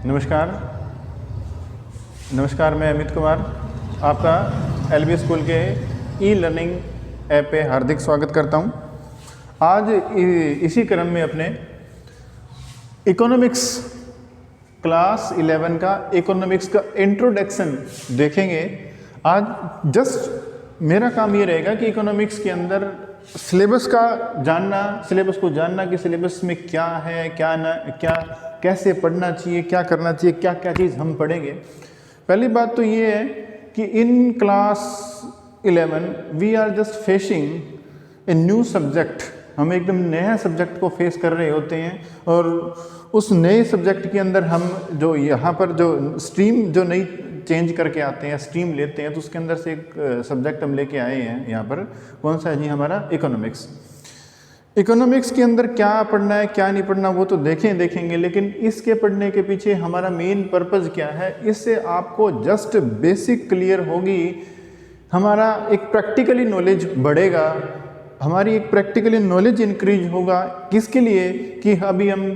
नमस्कार, मैं अमित कुमार आपका एलबी स्कूल के ई लर्निंग ऐप पे हार्दिक स्वागत करता हूं। आज इसी क्रम में अपने इकोनॉमिक्स क्लास 11 का इकोनॉमिक्स का इंट्रोडक्शन देखेंगे। आज जस्ट मेरा काम ये रहेगा कि इकोनॉमिक्स के अंदर सिलेबस को जानना कि सिलेबस में क्या है, क्या कैसे पढ़ना चाहिए, क्या करना चाहिए, क्या क्या चीज़ हम पढ़ेंगे। पहली बात तो ये है कि in class 11 we are just facing a new subject. हम एकदम नया सब्जेक्ट को फेस कर रहे होते हैं और उस नए सब्जेक्ट के अंदर हम जो यहाँ पर जो स्ट्रीम जो नई चेंज करके आते हैं, स्ट्रीम लेते हैं, तो उसके अंदर से एक सब्जेक्ट हम लेके आए हैं यहाँ पर। कौन सा है जी? हमारा इकोनॉमिक्स। इकोनॉमिक्स के अंदर क्या पढ़ना है, क्या नहीं पढ़ना, वो तो देखेंगे, लेकिन इसके पढ़ने के पीछे हमारा मेन पर्पज़ क्या है, इससे आपको जस्ट बेसिक क्लियर होगी, हमारा एक प्रैक्टिकली नॉलेज बढ़ेगा, हमारी एक प्रैक्टिकली नॉलेज इंक्रीज होगा। किसके लिए? कि अभी हम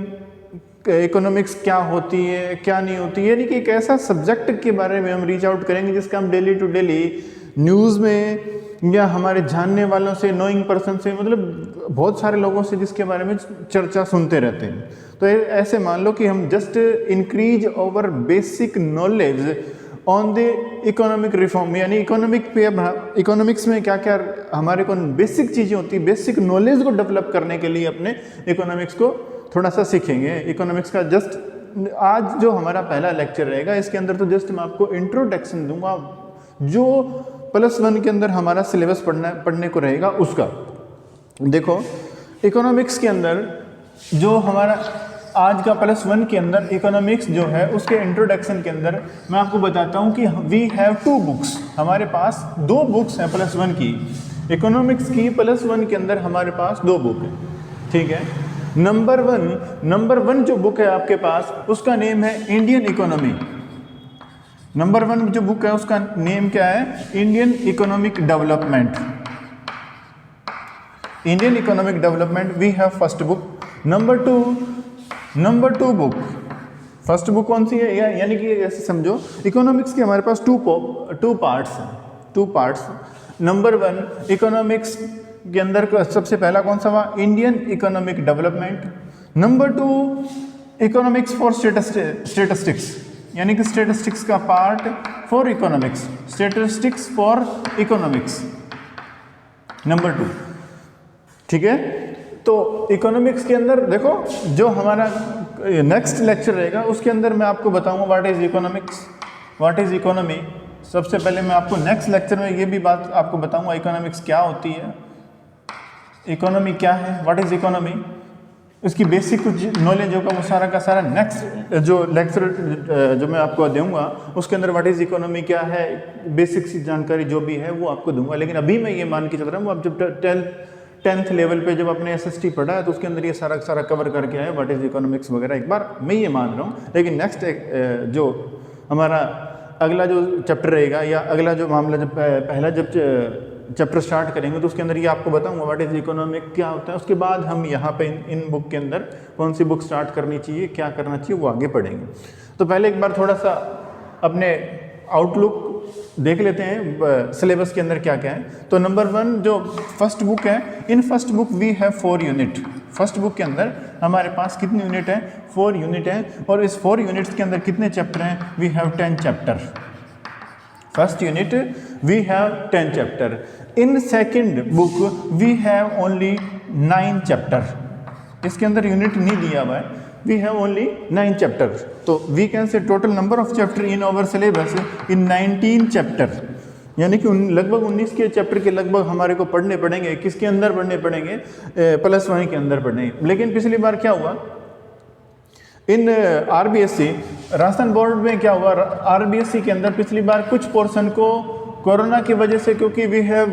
इकोनॉमिक्स क्या होती है, क्या नहीं होती है, यानी कि एक ऐसा सब्जेक्ट के बारे में हम रीच आउट करेंगे जिसका हम डेली टू डेली न्यूज़ में या हमारे जानने वालों से, नोइंग पर्सन से, मतलब बहुत सारे लोगों से जिसके बारे में चर्चा सुनते रहते हैं। तो ऐसे मान लो कि हम just increase over basic knowledge on the economic reform, यानी इकोनॉमिक्स में क्या क्या हमारे को बेसिक चीज़ें होती है, बेसिक नॉलेज को डेवलप करने के लिए अपने इकोनॉमिक्स को थोड़ा सा सीखेंगे। इकोनॉमिक्स का जस्ट आज जो हमारा पहला लेक्चर रहेगा, इसके अंदर तो जस्ट मैं आपको इंट्रोडक्शन दूंगा, जो +1 के अंदर हमारा सिलेबस पढ़ने को रहेगा उसका। देखो, इकोनॉमिक्स के अंदर जो हमारा आज का +1 के अंदर इकोनॉमिक्स जो है, उसके इंट्रोडक्शन के अंदर मैं आपको बताता हूँ कि वी हैव 2 बुक्स। हमारे पास 2 बुक्स हैं +1 की, इकोनॉमिक्स की +1 के अंदर हमारे पास 2 बुक है। ठीक है। नंबर वन जो बुक है आपके पास, उसका नेम है इंडियन इकोनॉमी। नंबर 1 जो बुक है उसका नेम क्या है? Indian economic development. Indian economic development we have first book. Number two book, first book कौन सी है? यानी कि ऐसे समझो, इकोनॉमिक्स के हमारे पास टू पार्ट्स। नंबर 1 इकोनॉमिक्स के अंदर सबसे पहला कौन सा हुआ? Indian economic development. Number 2 economics for statistics, यानी कि स्टैटिस्टिक्स का part for economics, statistics for economics number 2। ठीक है। तो इकोनॉमिक्स के अंदर देखो, जो हमारा नेक्स्ट लेक्चर रहेगा उसके अंदर मैं आपको बताऊंगा what is economics, what is economy. सबसे पहले मैं आपको नेक्स्ट लेक्चर में ये भी बात आपको बताऊंगा इकोनॉमिक्स क्या होती है, इकोनॉमी क्या है, व्हाट इज इकोनॉमी, उसकी बेसिक कुछ नॉलेज होगा, वो सारा का सारा नेक्स्ट जो लेक्चर जो मैं आपको दूंगा उसके अंदर व्हाट इज इकोनॉमी क्या है, बेसिक सी जानकारी जो भी है वो आपको दूंगा। लेकिन अभी मैं ये मान के चल रहा हूँ, आप जब 10th लेवल पे जब आपने SST पढ़ा है तो उसके अंदर ये सारा कवर करके आए व्हाट इज इकोनॉमिक्स वगैरह, एक बार मैं ये मान रहा हूँ। लेकिन नेक्स्ट जो हमारा अगला जो चैप्टर रहेगा या अगला जो मामला, जब पहला जब चैप्टर स्टार्ट करेंगे तो उसके अंदर ये आपको बताऊंगा व्हाट इज इकोनॉमिक क्या होता है। उसके बाद हम यहाँ पे इन बुक के अंदर कौन सी बुक स्टार्ट करनी चाहिए, क्या करना चाहिए, वो आगे पढ़ेंगे। तो पहले एक बार थोड़ा सा अपने आउटलुक देख लेते हैं सिलेबस के अंदर क्या क्या है। तो नंबर 1 जो फर्स्ट बुक है, in first book we have 4 unit. First book के अंदर हमारे पास कितनी यूनिट है? 4 यूनिट है। और इस 4 यूनिट्स के अंदर कितने चैप्टर हैं? We have 10 chapter. First unit we have 10 chapter. In second book we have only 9 chapter. इसके अंदर यूनिट नहीं दिया हुआ है, वी हैव ओनली 9 चैप्टर। तो we can say total number of chapter in our syllabus in 19 chapter, यानी कि लगभग 19 के चैप्टर के लगभग हमारे को पढ़ने पड़ेंगे। किसके अंदर पढ़ने पड़ेंगे? +1 के अंदर पढ़ेंगे। लेकिन पिछली बार क्या हुआ इन RBSC राजस्थान बोर्ड में, क्या हुआ RBSC के अंदर पिछली बार कुछ पोर्शन को कोरोना की वजह से, क्योंकि वी हैव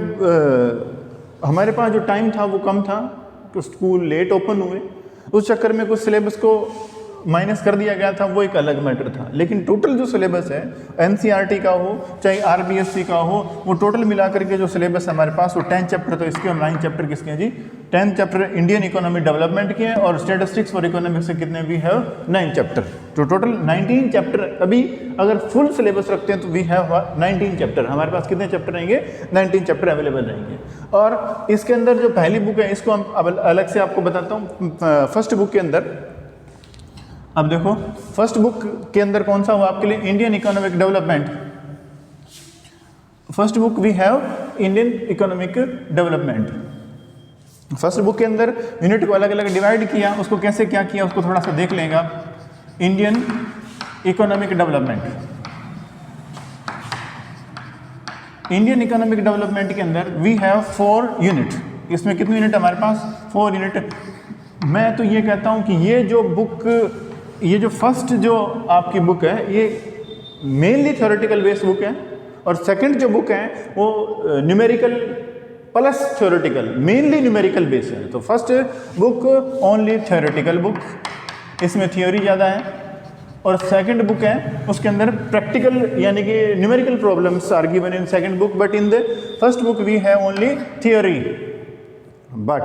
हमारे पास जो टाइम था वो कम था, तो स्कूल लेट ओपन हुए, उस चक्कर में कुछ सिलेबस को माइनस कर दिया गया था, वो एक अलग मैटर था। लेकिन टोटल जो सिलेबस है NCERT का हो चाहे RBSC का हो, वो टोटल मिलाकर के जो सिलेबस हमारे पास वो 10 चैप्टर, तो इसके हम 9 चैप्टर किसके हैं जी? 10 चैप्टर इंडियन इकोनॉमिक डेवलपमेंट के हैं, और स्टैटिस्टिक्स फॉर इकोनॉमिक्स से कितने? We have 9 chapter. तो टोटल 19 चैप्टर, अभी अगर फुल सिलेबस रखते हैं तो वी हैव 19 चैप्टर, हमारे पास कितने चैप्टर रहेंगे, 19 चैप्टर अवेलेबल रहेंगे। और इसके अंदर जो पहली बुक है इसको हम अब अलग से आपको बताता हूँ। फर्स्ट बुक के अंदर अब देखो, फर्स्ट बुक के अंदर कौन सा हुआ आपके लिए, Indian economic development. First book we have Indian economic development. First book के अंदर यूनिट को अलग अलग डिवाइड किया, उसको कैसे क्या किया उसको थोड़ा सा देख लेगा। Indian economic development, Indian economic development के अंदर वी हैव 4 यूनिट। इसमें कितने यूनिट हमारे पास, 4 यूनिट। मैं तो ये कहता हूँ कि ये जो बुक, ये जो फर्स्ट जो आपकी बुक है ये मेनली थ्योरेटिकल बेस्ड बुक है, और सेकंड जो बुक है वो numerical plus theoretical, mainly numerical base है। तो first book only theoretical book, इसमें थ्योरी ज़्यादा है, और सेकंड बुक है उसके अंदर प्रैक्टिकल यानी कि numerical problems are given in second book, but in the first book we have only theory. But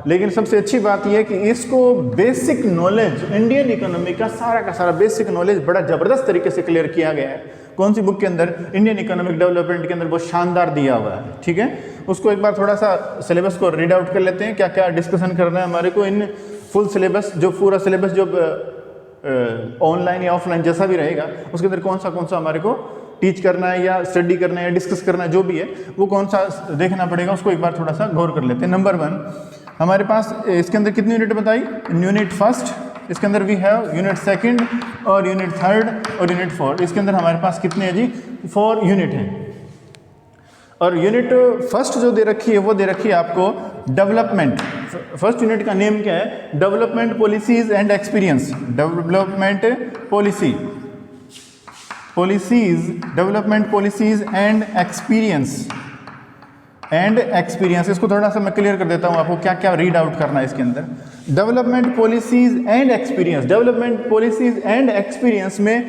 लेकिन सबसे अच्छी बात यह है कि इसको बेसिक नॉलेज, इंडियन इकोनॉमी का सारा बेसिक नॉलेज बड़ा ज़बरदस्त तरीके से क्लियर किया गया है। कौन सी बुक के अंदर, इंडियन इकोनॉमिक डेवलपमेंट के अंदर, बहुत शानदार दिया हुआ है। ठीक है, उसको एक बार थोड़ा सा सिलेबस को रीड आउट कर लेते हैं, क्या क्या डिस्कशन करना है हमारे को इन फुल सिलेबस, जो पूरा सिलेबस जो ऑनलाइन या ऑफलाइन जैसा भी रहेगा उसके अंदर कौन सा हमारे को टीच करना है या स्टडी करना है या डिस्कस करना है, जो भी है वो कौन सा देखना पड़ेगा, उसको एक बार थोड़ा सा गौर कर लेते हैं। नंबर 1 हमारे पास इसके अंदर कितनी यूनिट बताई, यूनिट फर्स्ट, इसके अंदर वी हैव यूनिट सेकंड और यूनिट थर्ड और यूनिट 4। इसके अंदर हमारे पास कितने हैं जी, 4 यूनिट हैं। और यूनिट फर्स्ट जो दे रखी है वो दे रखी है आपको डेवलपमेंट। फर्स्ट यूनिट का नेम क्या है, development policies and experience. Development policies, development policies and experience, इसको थोड़ा सा मैं क्लियर कर देता हूँ आपको क्या क्या रीड आउट करना है इसके अंदर। Development policies and experience, development policies and experience में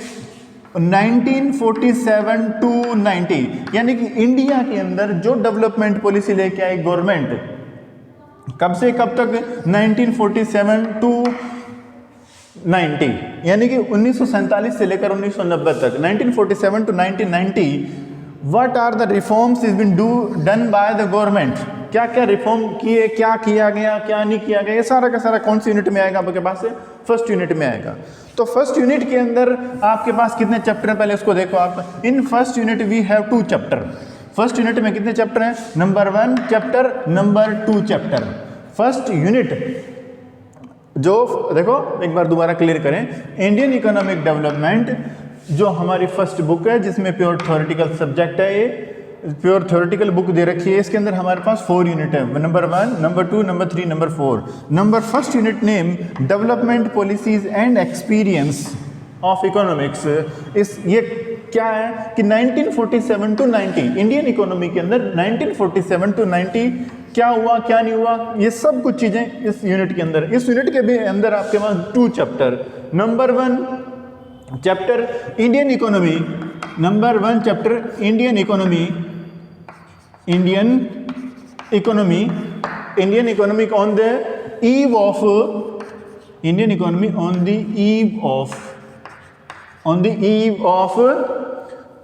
1947 to 90 यानी कि इंडिया के अंदर जो डेवलपमेंट पॉलिसी लेके आई गवर्नमेंट, कब से कब तक, 1947 to 90 यानी कि 1947 से लेकर 1990 तक, 1947 to 1990। What are the reforms is been done by the government, क्या क्या रिफॉर्म किए, क्या किया गया, क्या नहीं किया गया, ये सारा का सारा कौन सी यूनिट में आएगा आपके पास, फर्स्ट यूनिट में आएगा। तो फर्स्ट यूनिट के अंदर आपके पास कितने चैप्टर हैं, पहले उसको देखो आप। In first unit we have 2 chapter. First unit में कितने चैप्टर हैं, number 1 chapter, number 2 chapter. First unit जो देखो एक बार दोबारा क्लियर करें, इंडियन इकोनॉमिक डेवलपमेंट जो हमारी फर्स्ट बुक है जिसमें प्योर थ्योरेटिकल सब्जेक्ट है, ये प्योर थ्योरेटिकल बुक दे रखी है। इसके अंदर हमारे पास 4 यूनिट है, number 1, number 2, number 3, number 4। Number first unit name development policies and experience of economics. इस ये क्या है कि 1947 to 90 इंडियन इकोनॉमी के अंदर 1947 to 90 क्या हुआ क्या नहीं हुआ, ये सब कुछ चीज़ें इस यूनिट के अंदर। इस यूनिट के भी अंदर आपके पास 2 chapter, number 1 chapter Indian economy, number 1 chapter Indian economy, Indian economy on the eve of, Indian economy on the eve of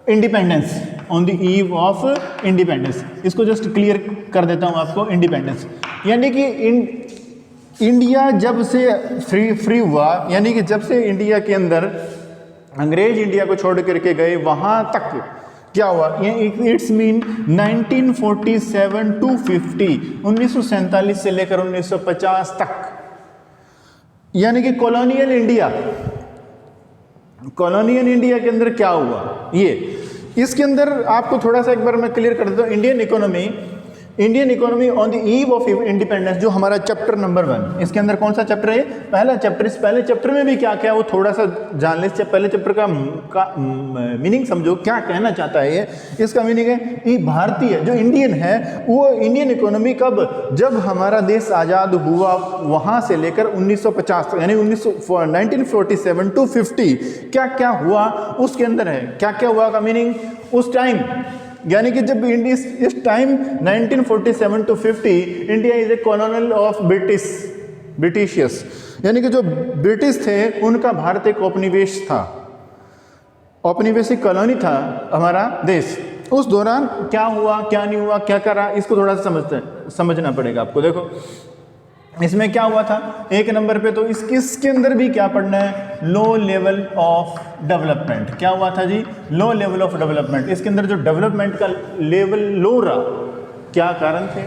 independence, on the eve of independence. इसको जस्ट क्लियर कर देता हूँ आपको। इंडिपेंडेंस यानी कि इंडिया जब से free हुआ, यानी कि जब से इंडिया के अंदर अंग्रेज इंडिया को छोड़ करके गए वहाँ तक क्या हुआ, ये इट्स मीन 1947 to 50, 1947 से लेकर 1950 तक, यानी कि कॉलोनियल इंडिया के अंदर क्या हुआ ये। इसके अंदर आपको थोड़ा सा एक बार मैं क्लियर कर देता हूँ। Indian economy on the eve of independence जो हमारा चैप्टर नंबर 1, इसके अंदर कौन सा चैप्टर है, पहला चैप्टर। इस पहले चैप्टर में भी क्या क्या वो थोड़ा सा जान ले। पहले चैप्टर का मीनिंग समझो, क्या कहना चाहता है ये। इसका मीनिंग है ये भारतीय जो इंडियन है वो इंडियन इकोनॉमी कब, जब हमारा देश आज़ाद हुआ वहाँ से लेकर 1950 यानी 1947 to 50 क्या क्या हुआ उसके अंदर है। क्या क्या हुआ का मीनिंग उस टाइम, यानी कि जब इस time 1947 to 50 India is a colonial of Britishers. यानी कि जो ब्रिटिश थे उनका भारत एक औपनिवेश था, औपनिवेशिक कॉलोनी था हमारा देश। उस दौरान क्या हुआ क्या नहीं हुआ क्या करा, इसको थोड़ा सा समझना पड़ेगा आपको। देखो इसमें क्या हुआ था, एक नंबर पे तो इसके अंदर भी क्या पढ़ना है, लो लेवल ऑफ डेवलपमेंट। क्या हुआ था जी, लो लेवल ऑफ डेवलपमेंट। इसके अंदर जो डेवलपमेंट का लेवल लो रहा, क्या कारण थे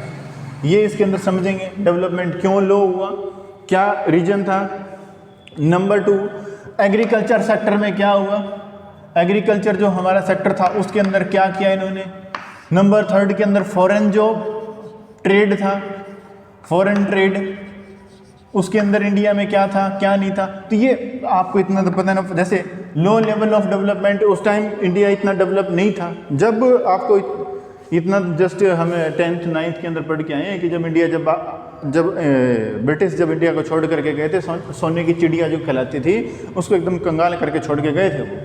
ये इसके अंदर समझेंगे। डेवलपमेंट क्यों लो हुआ, क्या रीजन था। नंबर 2, एग्रीकल्चर सेक्टर में क्या हुआ, एग्रीकल्चर जो हमारा सेक्टर था उसके अंदर क्या किया इन्होंने। नंबर 3 के अंदर फॉरेन जो ट्रेड था, फॉरेन ट्रेड, उसके अंदर इंडिया में क्या था क्या नहीं था। तो ये आपको इतना तो पता ना, जैसे लो लेवल ऑफ डेवलपमेंट, उस टाइम इंडिया इतना डेवलप नहीं था। जब आपको इतना जस्ट हमें 10th 9th के अंदर पढ़ के आए हैं कि जब इंडिया जब ब्रिटिश जब इंडिया को छोड़ करके गए थे, सोने की चिड़िया जो कहलाती थी उसको एकदम कंगाल करके छोड़ के गए थे वो,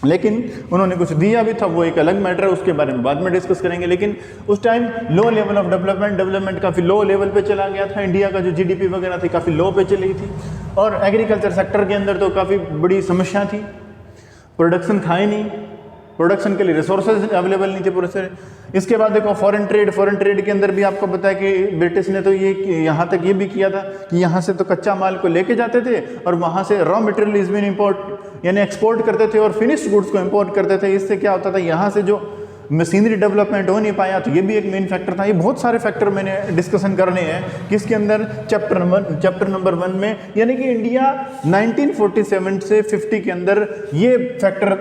लेकिन उन्होंने कुछ दिया भी था, वो एक अलग मैटर है, उसके बारे में बाद में डिस्कस करेंगे। लेकिन उस time low level of development काफ़ी लो लेवल पे चला गया था। इंडिया का जो जीडीपी वगैरह थी काफ़ी लो पे चली थी, और एग्रीकल्चर सेक्टर के अंदर तो काफ़ी बड़ी समस्या थी, प्रोडक्शन था ही नहीं, प्रोडक्शन के लिए रिसोर्सेज अवेलेबल नहीं थे पूरे से। इसके बाद देखो फॉरेन ट्रेड के अंदर भी आपको पता है कि ब्रिटिश ने तो ये यहाँ तक ये भी किया था कि यहाँ से तो कच्चा माल को लेके जाते थे और वहाँ से raw material is been import यानी एक्सपोर्ट करते थे और फिनिश्ड गुड्स को इम्पोर्ट करते थे। इससे क्या होता था, यहाँ से जो मशीनरी डेवलपमेंट हो नहीं पाया, तो ये भी एक मेन फैक्टर था। ये बहुत सारे फैक्टर मैंने डिस्कशन करने हैं किसके अंदर, चैप्टर नंबर 1 में, यानी कि इंडिया 1947 से 50 के अंदर ये फैक्टर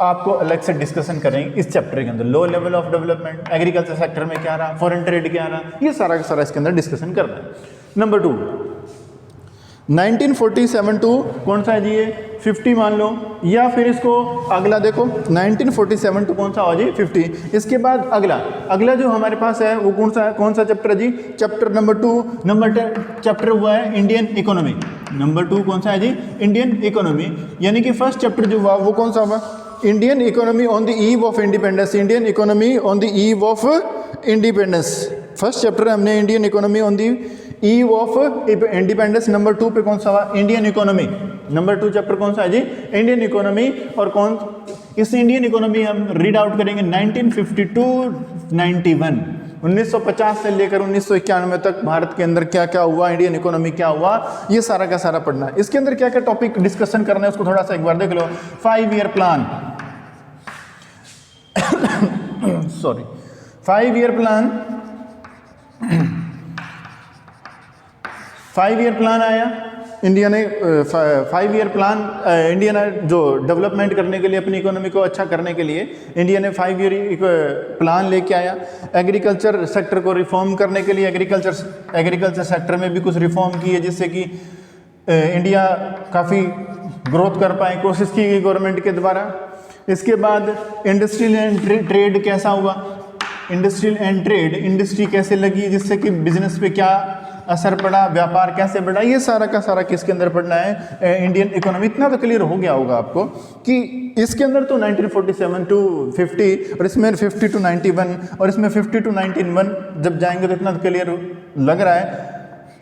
आपको अलग से डिस्कशन करेंगे इस चैप्टर के अंदर। Low level of development, agriculture sector में क्या रहा, फॉरेन ट्रेड क्या रहा, ये सारा का सारा इसके अंदर डिस्कशन करना है। नंबर 2, 1947 टू कौन सा है जी, ये 50 मान लो, या फिर इसको अगला देखो 1947 टू कौन सा हो जी 50। इसके बाद अगला जो हमारे पास है वो कौन सा चैप्टर है जी, चैप्टर नंबर 2, नंबर 10 चैप्टर हुआ है इंडियन इकोनॉमी। नंबर 2 कौन सा है जी, इंडियन इकोनॉमी। यानी कि फर्स्ट चैप्टर जो हुआ वो कौन सा हुआ, Indian economy on the eve of independence. Indian economy on the eve of independence, first chapter हमने Indian economy on the eve of independence. Number 2 पे कौन सा हुआ, इंडियन इकोनॉमी। नंबर 2 चैप्टर कौन सा है जी, इंडियन इकोनॉमी। और कौन, इस इंडियन इकोनॉमी हम रीड आउट करेंगे 1950 to 1950 से लेकर 1991 तक भारत के अंदर क्या क्या हुआ, इंडियन इकोनॉमी क्या हुआ, ये सारा का सारा पढ़ना है। इसके अंदर क्या क्या टॉपिक डिस्कशन करना है उसको थोड़ा सा एक बार देख लो। 5 year plan, sorry 5 year plan, 5 year plan आया इंडिया ने, 5 ईयर प्लान इंडिया ने जो डेवलपमेंट करने के लिए, अपनी इकोनॉमी को अच्छा करने के लिए इंडिया ने 5 ईयर प्लान लेके आया। एग्रीकल्चर सेक्टर को रिफॉर्म करने के लिए एग्रीकल्चर सेक्टर में भी कुछ रिफॉर्म किए जिससे कि इंडिया काफ़ी ग्रोथ कर पाए, कोशिश की गई गवर्नमेंट के द्वारा। इसके बाद इंडस्ट्रियल एंड ट्रेड कैसा हुआ, इंडस्ट्रियल एंड ट्रेड, इंडस्ट्री कैसे लगी जिससे कि बिजनेस पे क्या असर पड़ा, व्यापार कैसे बढ़ा, ये सारा का सारा किसके अंदर पढ़ना है, इंडियन इकोनॉमी। इतना तो क्लियर हो गया होगा आपको कि इसके अंदर तो 1947 टू 50 और इसमें 50 to 91 और इसमें 50 to 91 जब जाएंगे तो इतना तो क्लियर लग रहा है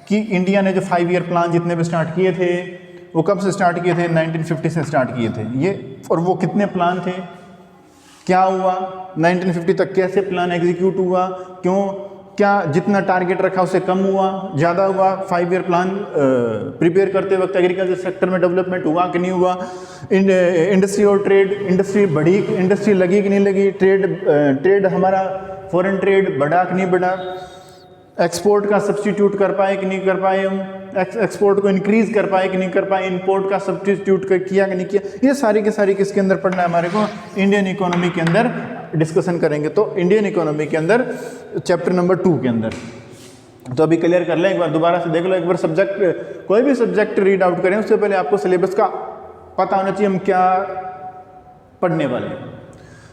कि इंडिया ने जो 5 ईयर प्लान जितने भी स्टार्ट किए थे वो कब से स्टार्ट किए थे, 1950 से स्टार्ट किए थे ये। और वो कितने प्लान थे, क्या हुआ 1950 तक, कैसे प्लान एग्जीक्यूट हुआ, क्यों, क्या जितना टारगेट रखा उससे कम हुआ, ज़्यादा हुआ, 5 ईयर प्लान प्रिपेयर करते वक्त एग्रीकल्चर सेक्टर में डेवलपमेंट हुआ कि नहीं हुआ, इंडस्ट्री और ट्रेड, इंडस्ट्री बढ़ी, इंडस्ट्री लगी कि नहीं लगी, ट्रेड हमारा फॉरेन ट्रेड बढ़ा कि नहीं बढ़ा, एक्सपोर्ट का सब्स्टिट्यूट कर पाए कि नहीं कर पाए हम, एक्सपोर्ट को इंक्रीज कर पाए कि नहीं कर पाए, इंपोर्ट का सब्स्टिट्यूट किया कि नहीं किया, ये सारी की सारी किसके अंदर पढ़ना है हमारे को, इंडियन इकोनॉमी के अंदर डिस्कशन करेंगे। तो इंडियन इकोनॉमी के अंदर चैप्टर नंबर 2 के अंदर तो अभी क्लियर कर लें, एक बार दोबारा से देख लो, एक बार सब्जेक्ट कोई भी सब्जेक्ट रीड आउट करें उससे पहले आपको सिलेबस का पता होना चाहिए हम क्या पढ़ने वाले हैं।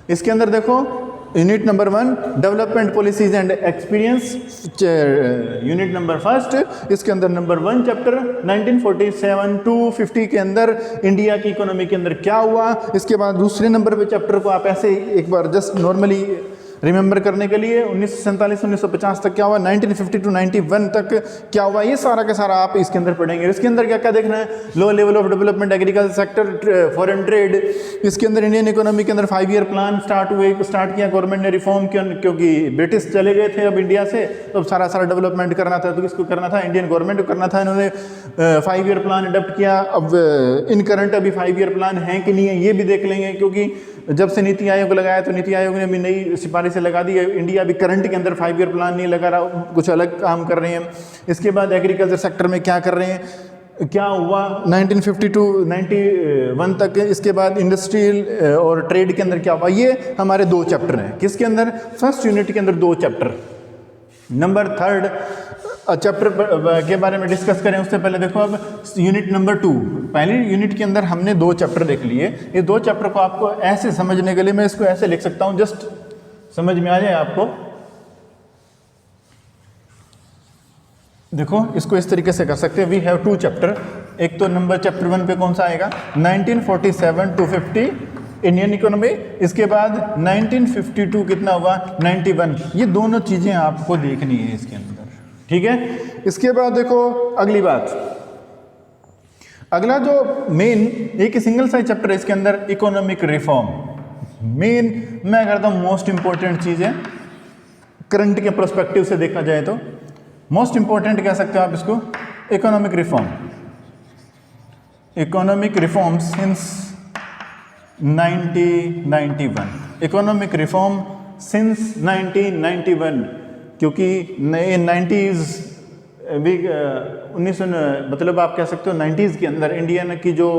इसके अंदर देखो unit number 1 development policies and experience, unit number 1 इसके अंदर नंबर 1 चैप्टर 1947 टू 50 के अंदर इंडिया की इकोनॉमी के अंदर क्या हुआ। इसके बाद दूसरे नंबर पे चैप्टर को आप ऐसे एक बार जस्ट नॉर्मली रिमेंबर करने के लिए 1947 1950 तक क्या हुआ, 1950 टू 91 तक क्या हुआ, ये सारा का सारा आप इसके अंदर पढ़ेंगे। इसके अंदर क्या क्या देखना है, low level of development, agriculture sector, foreign trade. इसके अंदर इंडियन इकोनॉमी के अंदर 5 ईयर प्लान स्टार्ट किया गवर्नमेंट ने, रिफॉर्म क्योंकि ब्रिटिश चले गए थे अब इंडिया से, तो अब सारा डेवलपमेंट करना था, तो किसको करना था, इंडियन गवर्नमेंट को करना था। इन्होंने 5 ईयर प्लान अडॉप्ट किया। अब इन करंट अभी 5 ईयर प्लान है कि नहीं है ये भी देख लेंगे, क्योंकि जब से नीति आयोग लगाया तो नीति आयोग ने अभी नई सिफारिशें लगा दी है। इंडिया अभी करंट के अंदर 5 ईयर प्लान नहीं लगा रहा, कुछ अलग काम कर रहे हैं। इसके बाद एग्रीकल्चर सेक्टर में क्या कर रहे हैं, क्या हुआ 1950 टू 91 तक। इसके बाद इंडस्ट्रियल और ट्रेड के अंदर क्या हुआ, ये हमारे 2 चैप्टर हैं। किसके अंदर, फर्स्ट यूनिट के अंदर 2 चैप्टर। नंबर 3 चैप्टर के बारे में डिस्कस करें उससे पहले देखो, अब यूनिट नंबर 2, पहली यूनिट के अंदर हमने 2 चैप्टर देख लिए। ये 2 चैप्टर को आपको ऐसे समझने के लिए मैं इसको ऐसे लिख सकता हूँ, जस्ट समझ में आ जाए आपको। देखो इसको इस तरीके से कर सकते हैं, वी हैव 2 चैप्टर। एक तो नंबर चैप्टर 1 पे कौन सा आएगा, 1947 टू 50 इंडियन इकोनॉमी। इसके बाद 1952 कितना हुआ, 91। ये दोनों चीजें आपको देखनी है इसके अंदर, ठीक है। इसके बाद देखो अगली बात, अगला जो मेन एक सिंगल साइज चैप्टर है इसके अंदर, इकोनॉमिक रिफॉर्म। मेन मैं करता हूं मोस्ट इंपॉर्टेंट चीज है, करंट के प्रोस्पेक्टिव से देखा जाए तो मोस्ट इंपॉर्टेंट कह सकते हो आप इसको, economic reform. Economic reform since 1991, economic reform since 1991, क्योंकि नए 90s भी 19 मतलब आप कह सकते हो 90s के अंदर इंडिया की जो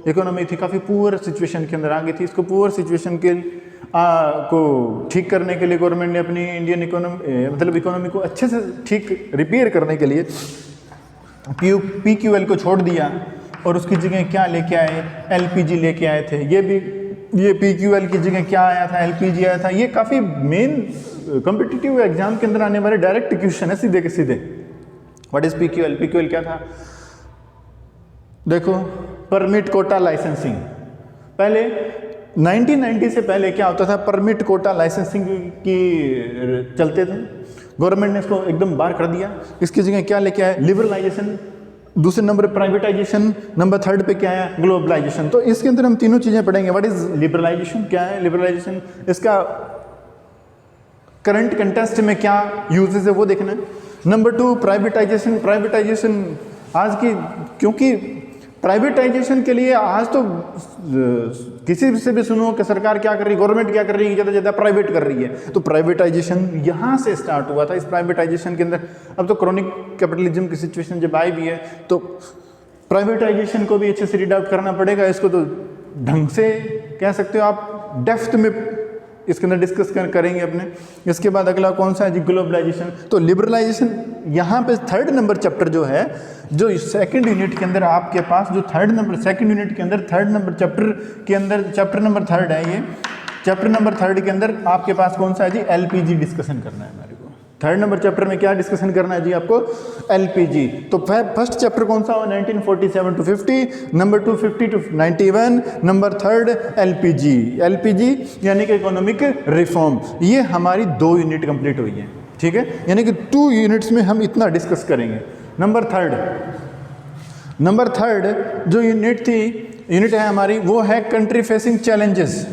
इकोनॉमी थी काफ़ी पुअर सिचुएशन के अंदर आ गई थी। इसको पुअर सिचुएशन के को ठीक करने के लिए गवर्नमेंट ने अपनी इंडियन इकोनॉमी मतलब इकोनॉमी को अच्छे से ठीक रिपेयर करने के लिए PQL को छोड़ दिया और उसकी जगह क्या लेके आए, LPG लेके आए थे। ये PQL की जगह क्या आया था, LPG आया था। ये काफ़ी मेन कॉम्पिटिटिव एग्जाम के अंदर आने वाले डायरेक्ट क्वेश्चन है सीधे के सीधे। What is PQL? PQL क्या था, देखो परमिट कोटा लाइसेंसिंग। पहले 1990 से पहले क्या होता था, परमिट कोटा लाइसेंसिंग की चलते थे, गवर्नमेंट ने इसको एकदम बार कर दिया। इसकी जगह क्या लेके आया, लिबरलाइजेशन। दूसरे नंबर प्राइवेटाइजेशन, नंबर 3 पे क्या है, ग्लोबलाइजेशन। तो इसके अंदर हम तीनों चीजें पढ़ेंगे। व्हाट इज लिबरलाइजेशन, क्या है लिबरलाइजेशन, इसका करंट कंटेस्ट में क्या यूजेस है वो देखना है। Number 2 privatisation. प्राइवेटाइजेशन आज की, क्योंकि प्राइवेटाइजेशन के लिए आज तो किसी से भी सुनो कि सरकार क्या कर रही है, गवर्नमेंट क्या कर रही है, ज़्यादा ज़्यादा प्राइवेट कर रही है। तो प्राइवेटाइजेशन यहाँ से स्टार्ट हुआ था। इस प्राइवेटाइजेशन के अंदर अब तो क्रॉनिक कैपिटलिज्म की सिचुएशन जब आई भी है तो प्राइवेटाइजेशन को भी अच्छे से रीड आउट करना पड़ेगा। इसको तो ढंग से कह सकते हो आप, डेप्थ में इसके अंदर डिस्कस करेंगे अपने। इसके बाद अगला कौन सा है जी, ग्लोबलाइजेशन। तो लिबरलाइजेशन यहाँ पे 3rd नंबर चैप्टर जो है, जो 2nd यूनिट के अंदर आपके पास जो 2nd यूनिट के अंदर 3rd नंबर चैप्टर के अंदर चैप्टर नंबर 3 है। ये चैप्टर नंबर 3 के अंदर आपके पास कौन सा है जी, LPG डिस्कशन करना है हमारे को। 3rd नंबर चैप्टर में क्या डिस्कशन करना है जी आपको, LPG। तो फर्स्ट चैप्टर कौन सा हो, 1947 to 50, number 2 50 to 91, number 3 LPG यानी कि इकोनॉमिक रिफॉर्म। ये हमारी 2 यूनिट कंप्लीट हुई है, ठीक है। यानी कि 2 यूनिट्स में हम इतना डिस्कस करेंगे। नंबर 3 जो यूनिट है हमारी, वो है country facing challenges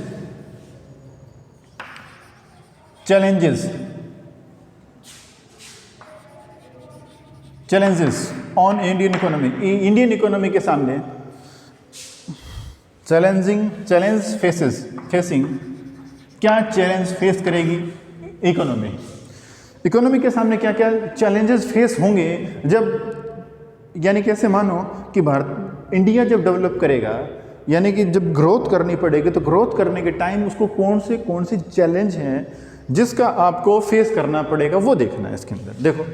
on Indian economy. Indian economy के सामने फेसिंग क्या चैलेंज फेस करेगी इकोनॉमी के सामने क्या क्या चैलेंजेस फेस होंगे जब, यानी कैसे मानो कि इंडिया जब डेवलप करेगा, यानी कि जब ग्रोथ करनी पड़ेगी, तो ग्रोथ करने के टाइम उसको कौन से चैलेंज हैं जिसका आपको फेस करना पड़ेगा, वो देखना है इसके अंदर। देखो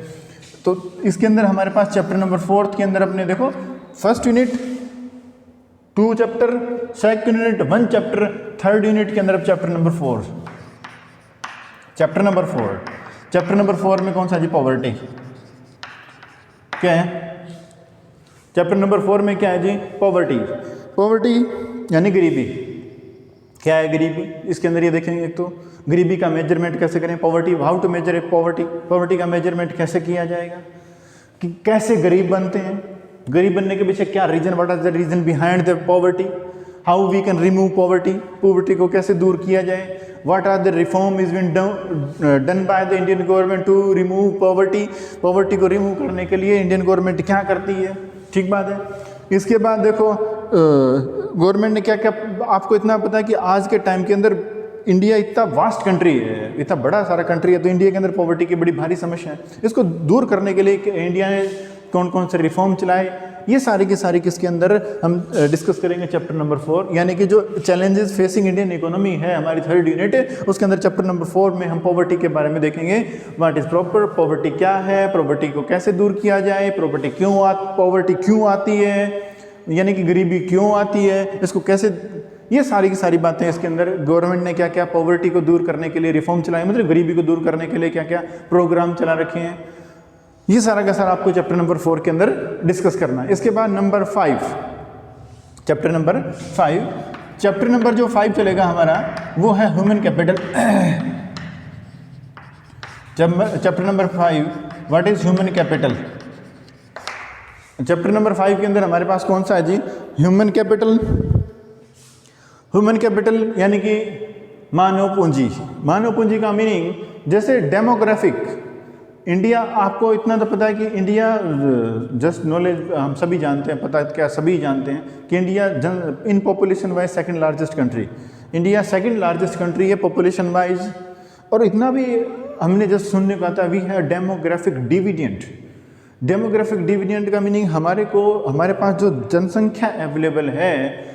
तो इसके अंदर हमारे पास चैप्टर नंबर 4 के अंदर अपने देखो, first unit 2 chapter, second unit 1 chapter, 3rd unit के अंदर अब चैप्टर नंबर 4। चैप्टर नंबर 4 में कौन सा जी, पॉवर्टी। क्या है चैप्टर नंबर 4 में, क्या है जी, पॉवर्टी यानी गरीबी। क्या है गरीबी, इसके अंदर ये देखेंगे। एक तो गरीबी का मेजरमेंट कैसे करें, poverty, how to measure a poverty, poverty का मेजरमेंट कैसे किया जाएगा, कि कैसे गरीब बनते हैं, गरीब बनने के पीछे क्या reason, what are the reason behind the poverty, how we can remove poverty, poverty को कैसे दूर किया जाए, what are the reform is been done by the Indian government to remove poverty, poverty को रिमूव करने के लिए इंडियन गवर्नमेंट क्या करती है, ठीक बात है। इसके बाद देखो गवर्नमेंट ने क्या क्या, आपको इतना पता है कि आज के टाइम के अंदर इंडिया इतना वास्ट कंट्री है, इतना बड़ा सारा कंट्री है, तो इंडिया के अंदर पॉवर्टी की बड़ी भारी समस्या है। इसको दूर करने के लिए इंडिया ने कौन कौन से रिफॉर्म चलाए, ये सारी की सारी किसके अंदर हम डिस्कस करेंगे चैप्टर नंबर 4, यानी कि जो चैलेंजेस फेसिंग इंडियन इकोनॉमी है हमारी थर्ड यूनिट है, उसके अंदर चैप्टर नंबर 4 में हम पॉवर्टी के बारे में देखेंगे। व्हाट इज प्रॉपर पॉवर्टी, क्या है पॉवर्टी, को कैसे दूर किया जाए, पॉवर्टी क्यों आती है, यानी कि गरीबी क्यों आती है, इसको कैसे, ये सारी की सारी बातें इसके अंदर गवर्नमेंट ने क्या क्या पॉवर्टी को दूर करने के लिए रिफॉर्म चलाए, मतलब गरीबी को दूर करने के लिए क्या क्या प्रोग्राम चला रखे हैं, ये सारा का सारा आपको चैप्टर नंबर 4 के अंदर डिस्कस करना है। इसके बाद number 5, chapter number 5, chapter number जो 5 चलेगा हमारा वो है human capital. Chapter number 5 what is human capital, chapter number 5 के अंदर हमारे पास कौन सा है जी, ह्यूमन कैपिटल। ह्यूमन कैपिटल यानी कि मानव पूंजी, मानव पूंजी का मीनिंग जैसे डेमोग्राफिक, इंडिया, आपको इतना तो पता है कि इंडिया, जस्ट नॉलेज हम सभी जानते हैं, पता है क्या, सभी जानते हैं कि India in population wise second largest country, India second largest country है पॉपुलेशन वाइज। और इतना भी हमने जस्ट सुनने को आता है, we have demographic dividend. Demographic dividend का मीनिंग हमारे पास जो जनसंख्या अवेलेबल है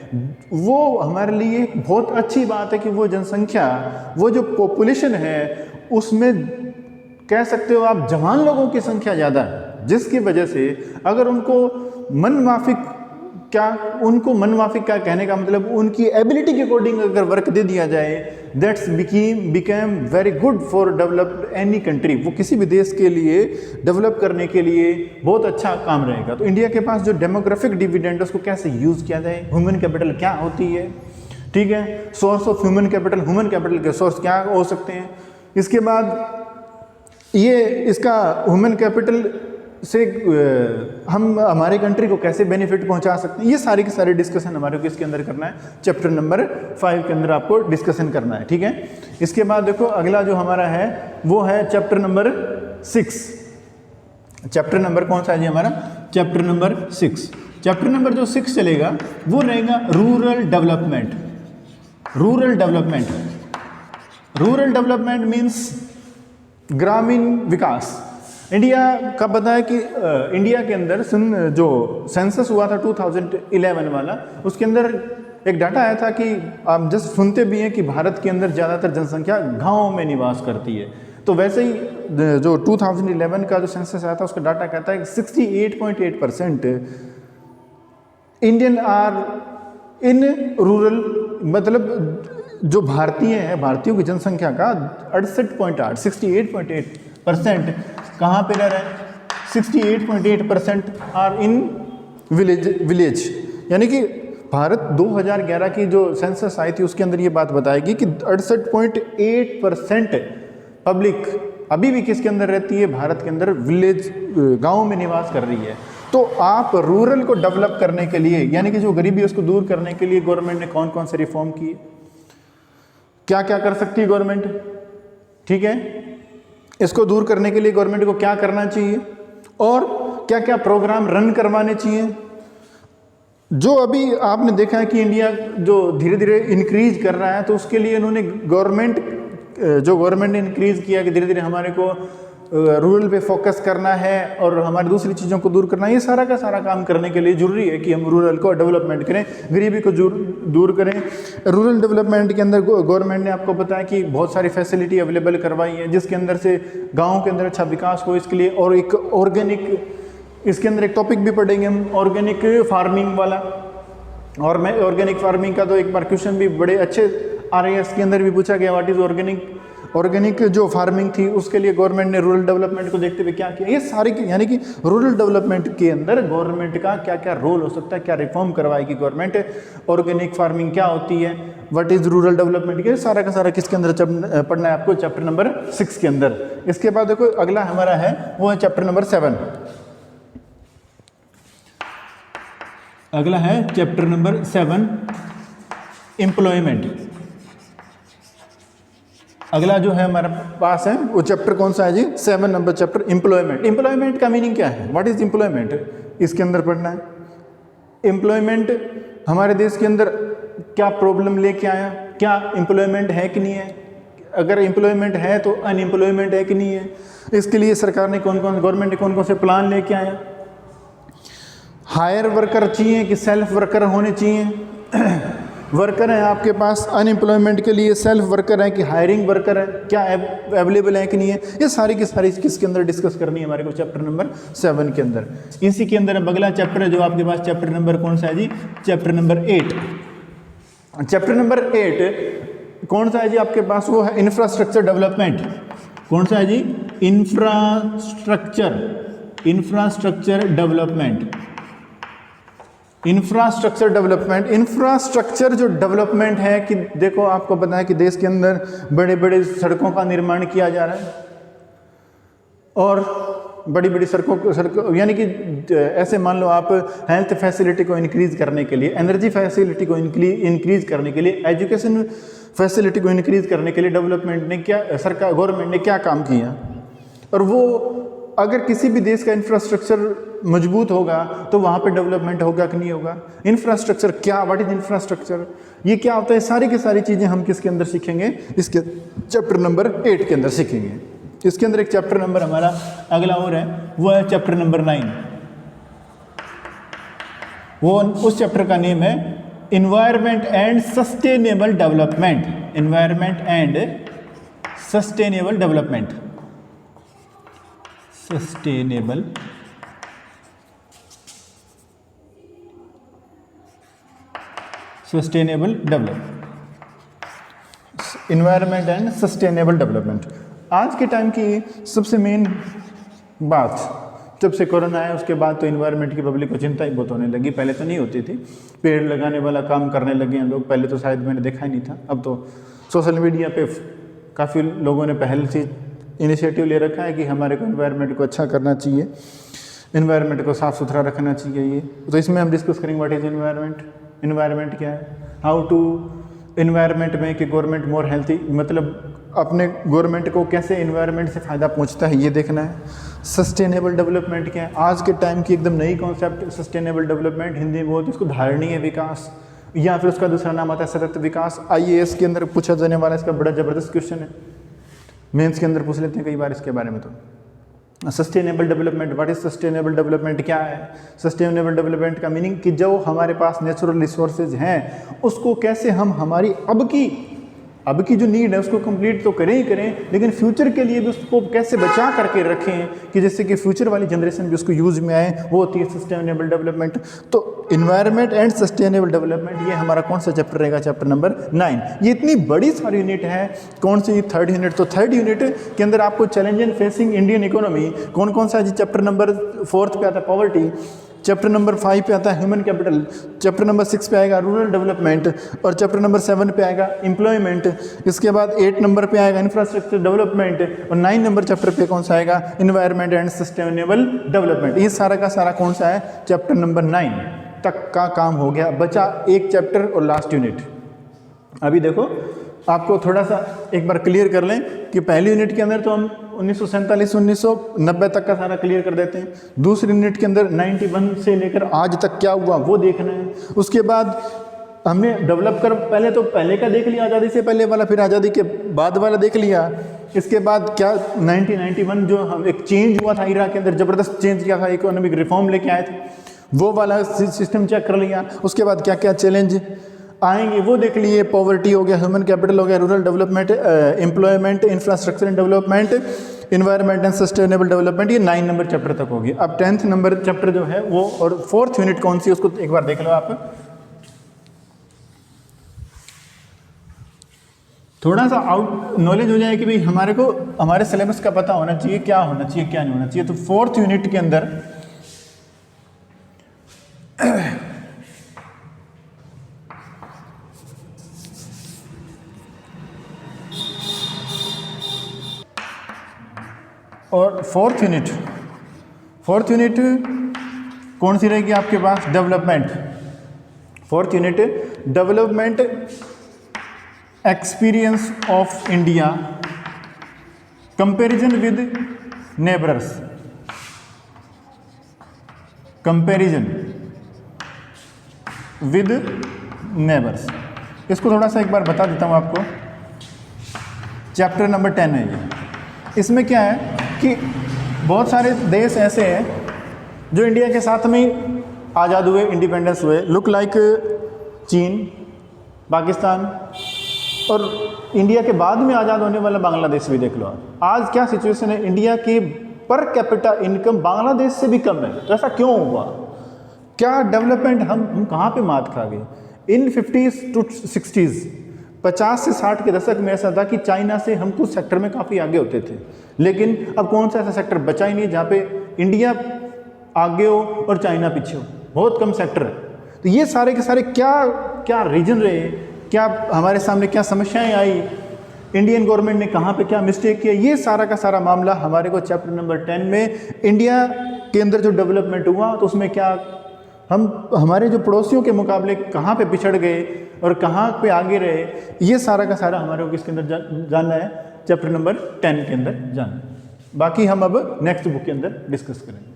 वो हमारे लिए एक बहुत अच्छी बात है कि वो जनसंख्या, वो जो पॉपुलेशन है उसमें कह सकते हो आप जवान लोगों की संख्या ज़्यादा है, जिसकी वजह से अगर उनको मनमाफिक क्या कहने का मतलब, उनकी एबिलिटी के अकॉर्डिंग अगर वर्क दे दिया जाए, that's became very good for develop any country, वो किसी भी देश के लिए डेवलप करने के लिए बहुत अच्छा काम रहेगा। तो इंडिया के पास जो डेमोग्राफिक डिविडेंड उसको कैसे यूज़ किया जाए, ह्यूमन कैपिटल क्या होती है, ठीक है, सोर्स ऑफ ह्यूमन कैपिटल के सोर्स क्या हो सकते हैं। इसके बाद ये इसका ह्यूमन कैपिटल से हम हमारे कंट्री को कैसे बेनिफिट पहुंचा सकते हैं, ये सारी की सारी डिस्कशन हमारे को इसके अंदर करना है, चैप्टर नंबर 5 के अंदर आपको डिस्कशन करना है, ठीक है। इसके बाद देखो अगला जो हमारा है वो है चैप्टर नंबर 6। चैप्टर नंबर कौन सा है जी हमारा, चैप्टर नंबर 6। चैप्टर नंबर जो 6 चलेगा वो रहेगा rural development. Rural development means ग्रामीण विकास। इंडिया का पता है कि इंडिया के अंदर जो सेंसस हुआ था 2011 वाला, उसके अंदर एक डाटा आया था कि आप जस्ट सुनते भी हैं कि भारत के अंदर ज़्यादातर जनसंख्या गाँव में निवास करती है। तो वैसे ही जो 2011 का जो सेंसस आया था उसका डाटा कहता है कि 68.8% इंडियन आर इन रूरल, मतलब जो भारतीय हैं, भारतीयों की जनसंख्या का 68.8% कहाँ पे रह रहे हैं, 68.8% आर इन विलेज। यानी कि भारत 2011 की जो सेंसस आई थी उसके अंदर ये बात बताएगी कि 68.8% पब्लिक अभी भी किसके अंदर रहती है, भारत के अंदर विलेज, गाँव में निवास कर रही है। तो आप रूरल को डेवलप करने के लिए, यानी कि जो गरीबी है उसको दूर करने के लिए गवर्नमेंट ने कौन कौन से रिफॉर्म किए, क्या क्या कर सकती है गवर्नमेंट, ठीक है, इसको दूर करने के लिए गवर्नमेंट को क्या करना चाहिए और क्या क्या प्रोग्राम रन करवाने चाहिए। जो अभी आपने देखा है कि इंडिया जो धीरे धीरे इंक्रीज कर रहा है, तो उसके लिए इन्होंने गवर्नमेंट ने इंक्रीज किया कि धीरे धीरे हमारे को रूरल पे फोकस करना है और हमारी दूसरी चीज़ों को दूर करना है। ये सारा का सारा काम करने के लिए जरूरी है कि हम रूरल को डेवलपमेंट करें, गरीबी को दूर करें। रूरल डेवलपमेंट के अंदर गवर्नमेंट ने आपको पता है कि बहुत सारी फैसिलिटी अवेलेबल करवाई है, जिसके अंदर से गाँव के अंदर अच्छा विकास हो इसके लिए। और एक ऑर्गेनिक, इसके अंदर एक टॉपिक भी पढ़ेंगे हम ऑर्गेनिक फार्मिंग वाला, और ऑर्गेनिक फार्मिंग का तो एक बार क्वेश्चन भी बड़े अच्छे RAS के अंदर भी पूछा गया, व्हाट इज ऑर्गेनिक जो फार्मिंग थी उसके लिए गवर्नमेंट ने रूरल डेवलपमेंट को देखते हुए क्या किया, ये सारी यानी कि रूरल डेवलपमेंट के अंदर गवर्नमेंट का क्या क्या रोल हो सकता है, क्या रिफॉर्म करवाएगी गवर्नमेंट, ऑर्गेनिक फार्मिंग क्या होती है, व्हाट इज रूरल डेवलपमेंट, के सारा का सारा किसके अंदर पढ़ना है आपको, चैप्टर नंबर 6 के अंदर। इसके बाद देखो अगला हमारा है वो है चैप्टर नंबर 7। अगला है चैप्टर नंबर 7 एम्प्लॉयमेंट। अगला जो है हमारे पास है वो चैप्टर कौन सा है जी, 7 नंबर चैप्टर एम्प्लॉयमेंट। एम्प्लॉयमेंट का मीनिंग क्या है, व्हाट इज एम्प्लॉयमेंट, इसके अंदर पढ़ना है। एम्प्लॉयमेंट हमारे देश के अंदर क्या प्रॉब्लम लेके आया, क्या एम्प्लॉयमेंट है कि नहीं है, अगर एम्प्लॉयमेंट है तो अनएम्प्लॉयमेंट है कि नहीं है, इसके लिए सरकार ने गवर्नमेंट ने कौन कौन से प्लान लेके आया, हायर वर्कर चाहिए कि सेल्फ वर्कर होने चाहिए, वर्कर हैं आपके पास अनएम्प्लॉयमेंट के लिए, सेल्फ वर्कर है कि हायरिंग वर्कर है, क्या अवेलेबल है कि नहीं है, ये सारी की सारी किसके अंदर डिस्कस करनी है हमारे को, चैप्टर नंबर 7 के अंदर। इसी के अंदर अगला चैप्टर है जो आपके पास चैप्टर नंबर कौन सा है जी, चैप्टर नंबर 8। चैप्टर नंबर 8 कौन सा है जी आपके पास, वो है इंफ्रास्ट्रक्चर डेवलपमेंट। कौन सा है जी, infrastructure development. Infrastructure development, infrastructure जो डेवलपमेंट है कि देखो आपको पता है कि देश के अंदर बड़े बड़े सड़कों का निर्माण किया जा रहा है, और बड़ी बड़ी सड़कों यानी कि ऐसे मान लो आप हेल्थ फैसिलिटी को इंक्रीज करने के लिए, एनर्जी फैसिलिटी को इंक्रीज करने के लिए, एजुकेशन फैसिलिटी को इंक्रीज करने के लिए डेवलपमेंट ने क्या, सरकार गवर्नमेंट ने क्या काम किया, और वो अगर किसी भी देश का इंफ्रास्ट्रक्चर मजबूत होगा तो वहाँ पे डेवलपमेंट होगा कि नहीं होगा। इंफ्रास्ट्रक्चर क्या, व्हाट इज इंफ्रास्ट्रक्चर, ये क्या होता है, सारी की सारी चीज़ें हम किसके अंदर सीखेंगे, इसके चैप्टर नंबर 8 के अंदर सीखेंगे। इसके अंदर एक चैप्टर नंबर हमारा अगला और है, वो है चैप्टर नंबर 9। वो उस चैप्टर का नेम है environment and sustainable development. Environment and sustainable development, sustainable development, environment and sustainable development. आज के टाइम की सबसे मेन बात, जब से कोरोना आया उसके बाद तो इन्वायरमेंट की पब्लिक को चिंता ही बहुत होने लगी। पहले तो नहीं होती थी, पेड़ लगाने वाला काम करने लगे हैं लोग, पहले तो शायद मैंने देखा ही नहीं था। अब तो सोशल मीडिया पे काफ़ी लोगों ने पहल से इनिशिएटिव ले रखा है कि हमारे को इन्वायरमेंट को अच्छा करना चाहिए, इन्वायरमेंट को साफ़ सुथरा रखना चाहिए। ये तो इसमें हम डिस्कस करेंगे व्हाट इज इन्वायरमेंट, इन्वायरमेंट क्या है, हाउ टू इन्वायरमेंट में कि गवर्नमेंट मोर हेल्थी, मतलब अपने गवर्नमेंट को कैसे इन्वायरमेंट से फ़ायदा पहुंचता है ये देखना है। सस्टेनेबल डेवलपमेंट क्या है, आज के टाइम की एकदम नई कॉन्सेप्ट सस्टेनेबल डेवलपमेंट, हिंदी में बोलते इसको धारणीय विकास, या फिर उसका दूसरा नाम आता है सतत विकास। IAS के अंदर पूछा जाने वाला इसका बड़ा ज़बरदस्त क्वेश्चन है, मेंस के अंदर पूछ लेते हैं कई बार इसके बारे में। तो sustainable development, what is sustainable development क्या है, सस्टेनेबल डेवलपमेंट का मीनिंग कि जो हमारे पास नेचुरल रिसोर्सेज हैं उसको कैसे हम हमारी अब की जो नीड है उसको कंप्लीट तो करें ही करें, लेकिन फ्यूचर के लिए भी उसको कैसे बचा करके रखें कि जिससे कि फ्यूचर वाली जनरेशन भी उसको यूज में आए, वो होती है सस्टेनेबल डेवलपमेंट। तो इन्वायरमेंट एंड सस्टेनेबल डेवलपमेंट, ये हमारा कौन सा चैप्टर रहेगा, चैप्टर नंबर 9। ये इतनी बड़ी सारी यूनिट है, कौन सी, 3rd यूनिट। तो 3rd यूनिट के अंदर आपको challenge and facing Indian economy कौन कौन सा है जी, चैप्टर नंबर 4 पे आता है पॉवर्टी, चैप्टर नंबर 5 पे आता है ह्यूमन कैपिटल, चैप्टर नंबर 6 पे आएगा रूरल डेवलपमेंट, और चैप्टर नंबर 7 पे आएगा एम्प्लॉयमेंट। इसके बाद 8 नंबर पे आएगा इंफ्रास्ट्रक्चर डेवलपमेंट, और 9 नंबर चैप्टर पे कौन सा आएगा, इन्वायरमेंट एंड सस्टेनेबल डेवलपमेंट। ये सारा का सारा कौन सा है, चैप्टर नंबर 9 तक का काम हो गया। बचा एक चैप्टर और लास्ट यूनिट। अभी देखो आपको थोड़ा सा एक बार क्लियर कर लें कि पहली यूनिट के अंदर तो हम 1947-1990 तक का सारा क्लियर कर देते हैं। दूसरी यूनिट के अंदर 91 से लेकर आज तक क्या हुआ वो देखना है। उसके बाद हमने डेवलप कर पहले का देख लिया, आज़ादी से पहले वाला, फिर आज़ादी के बाद वाला देख लिया। इसके बाद क्या 1991 जो हम एक चेंज हुआ था इराक के अंदर, ज़बरदस्त चेंज किया था, इकोनॉमिक रिफॉर्म लेके आए थे, वो वाला सिस्टम चेक कर लिया। उसके बाद क्या क्या चैलेंज आएंगे वो देख लिए, पॉवर्टी हो गया, ह्यूमन कैपिटल हो गया, rural development, employment, infrastructure and development, environment and sustainable development. ये 9 नंबर चैप्टर तक होगी। अब 10th नंबर चैप्टर जो है वो, और 4th यूनिट कौन सी है उसको एक बार देख लो आप। थोड़ा सा आउट नॉलेज हो जाए कि भाई हमारे को हमारे सिलेबस का पता होना चाहिए, क्या होना चाहिए क्या नहीं होना चाहिए। तो 4th यूनिट के अंदर और 4th यूनिट कौन सी रहेगी आपके पास? Development. 4th unit development experience of India, comparison with neighbours, comparison with neighbours. इसको थोड़ा सा एक बार बता देता हूँ आपको। चैप्टर नंबर 10 है ये। इसमें क्या है कि बहुत सारे देश ऐसे हैं जो इंडिया के साथ में आज़ाद हुए, इंडिपेंडेंस हुए, लुक लाइक चीन, पाकिस्तान, और इंडिया के बाद में आज़ाद होने वाला बांग्लादेश भी देख लो। आज क्या सिचुएशन है, इंडिया की पर कैपिटा इनकम बांग्लादेश से भी कम है। तो ऐसा क्यों हुआ? क्या डेवलपमेंट हम कहाँ पे मात खा गए? इन 50s to 60s 50 से 60 के दशक में ऐसा था कि चाइना से हम कुछ सेक्टर में काफ़ी आगे होते थे, लेकिन अब कौन सा ऐसा सेक्टर बचा ही नहीं जहाँ पे इंडिया आगे हो और चाइना पीछे हो। बहुत कम सेक्टर है। तो ये सारे के सारे क्या रीजन रहे, क्या हमारे सामने क्या समस्याएं आई, इंडियन गवर्नमेंट ने कहाँ पे क्या मिस्टेक किया, ये सारा का सारा मामला हमारे को चैप्टर नंबर 10 में इंडिया के अंदर जो डेवलपमेंट हुआ तो उसमें क्या हम हमारे जो पड़ोसियों के मुकाबले कहाँ पे पिछड़ गए और कहाँ पे आगे रहे, ये सारा का सारा हमारे को किसके अंदर जानना है? चैप्टर नंबर 10 के अंदर जानना है। बाकी हम अब नेक्स्ट बुक के अंदर डिस्कस करेंगे।